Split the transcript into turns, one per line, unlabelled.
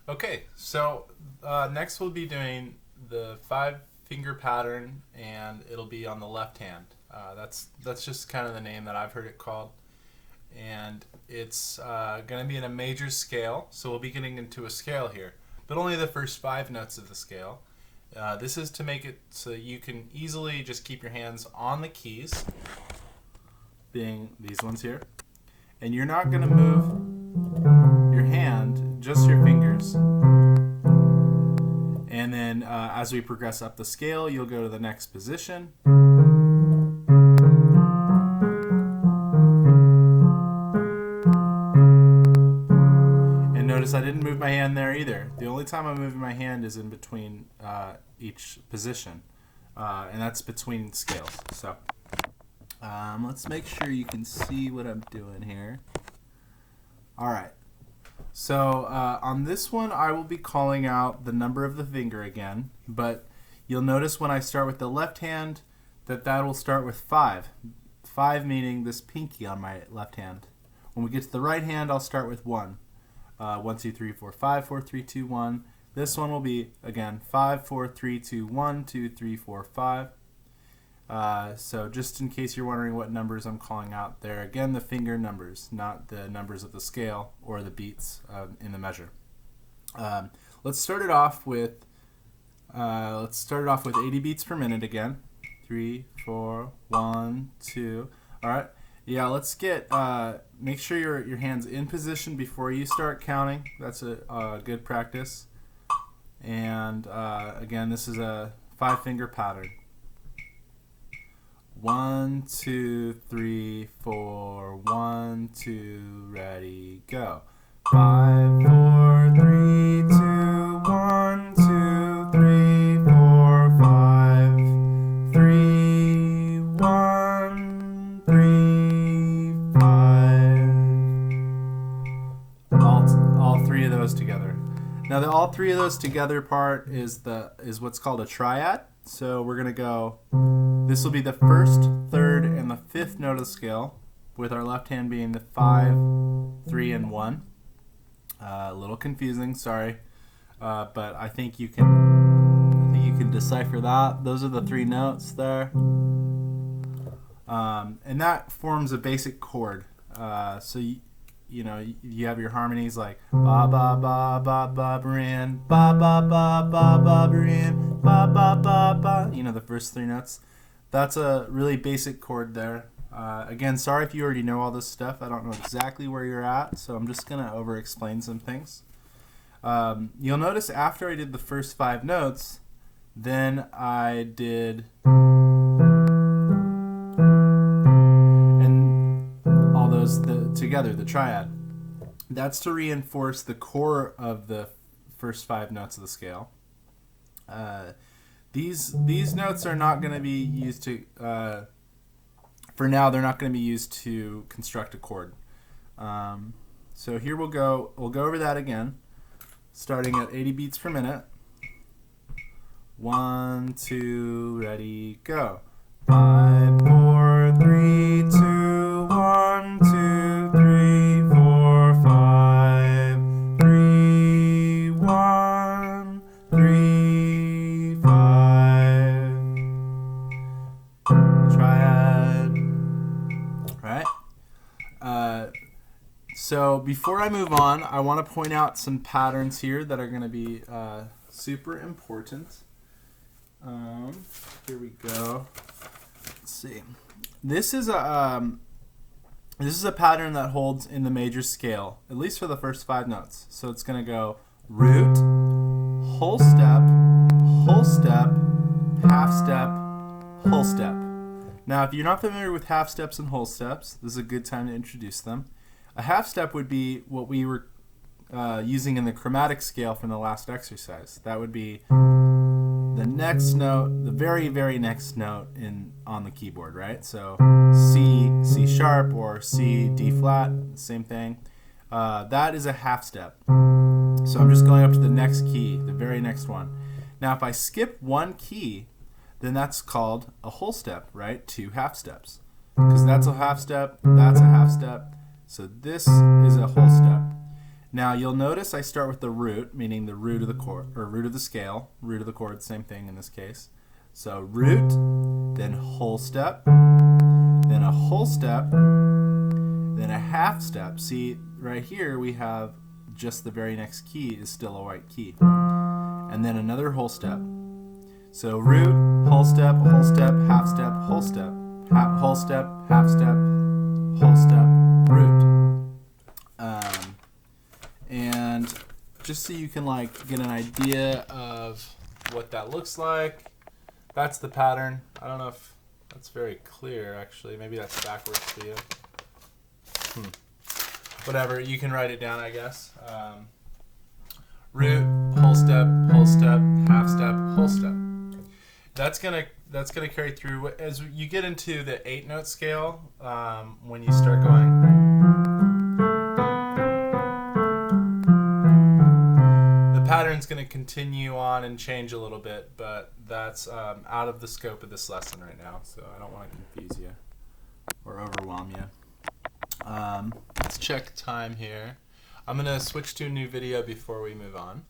Okay, so next we'll be doing the five finger pattern, and it'll be on the left hand. That's just kind of the name that I've heard it called, and it's going to be in a major scale. So we'll be getting into a scale here, but only the first five notes of the scale. This is to make it so you can easily just keep your hands on the keys, being these ones here, and you're not going to move your hand, just your fingers. And then as we progress up the scale, you'll go to the next position. And notice I didn't move my hand there either. The only time I'm moving my hand is in between each position. And that's between scales. So let's make sure you can see what I'm doing here. All right. So on this one, I will be calling out the number of the finger again, but you'll notice when I start with the left hand that will start with 5. 5 meaning this pinky on my left hand. When we get to the right hand, I'll start with 1. 1, 2, 3, 4, 5, 4, 3, 2, 1. This one will be, again, 5, 4, 3, 2, 1, 2, 3, 4, 5. So just in case you're wondering what numbers I'm calling out there, again, the finger numbers, not the numbers of the scale or the beats in the measure. Let's start it off with 80 beats per minute again. 3, 4, 1, 2. All right. Yeah, let's make sure your hands in position before you start counting. That's a good practice. And again, this is a 5-finger pattern. 1, 2, 3, 4, 1, 2, ready, go. 5, 4, 3, 2, 1, 2, 3, 4, 5, 3, 1, 3, 5. All three of those together. Now the all three of those together part is what's called a triad. So we're gonna go. This will be the first, third, and the fifth note of the scale, with our left hand being the 5, 3, and 1. A little confusing, sorry, but I think you can decipher that. Those are the 3 notes there, and that forms a basic chord. So you have your harmonies like ba ba ba ba ba brin, ba ba ba ba ba brin, ba ba ba ba. The first 3 notes. That's a really basic chord there. Again, sorry if you already know all this stuff. I don't know exactly where you're at, so I'm just going to over-explain some things. You'll notice after I did the first 5 notes, then I did and all those together, the triad. That's to reinforce the core of the first 5 notes of the scale. These notes are not going to be used to, for now, they're not going to be used to construct a chord. So here we'll go over that again, starting at 80 beats per minute. 1, 2, ready, go. 5, 4, 3, 2, 1, 2, 3, 4, 5, 3, 1, 3, 5. Triad. Right? So before I move on, I want to point out some patterns here that are going to be super important. Here we go. Let's see. This is a pattern that holds in the major scale, at least for the first 5 notes. So it's going to go root, whole step, half step, whole step. Now, if you're not familiar with half steps and whole steps, this is a good time to introduce them. A half step would be what we were using in the chromatic scale from the last exercise. That would be the next note, the very, very next note on the keyboard, right? So C sharp or C, D flat, same thing. That is a half step. So I'm just going up to the next key, the very next one. Now if I skip one key, then that's called a whole step, right? 2 half steps. Because that's a half step, that's a half step. So this is a whole step. Now you'll notice I start with the root, meaning the root of the chord, or root of the scale, root of the chord, same thing in this case. So root, then whole step, then a whole step, then a half step. See, right here we have just the very next key is still a white key. And then another whole step. So root, whole step, half step, whole step, whole step, half step, whole step, root. And just so you can like get an idea of what that looks like, that's the pattern. I don't know if that's very clear actually. Maybe that's backwards for you. Whatever, you can write it down, I guess. Root, whole step, half step, whole step. That's gonna carry through as you get into the 8-note scale. When you start going, the pattern's gonna continue on and change a little bit, but that's out of the scope of this lesson right now, so I don't want to confuse you or overwhelm you. Let's check time here. I'm gonna switch to a new video before we move on.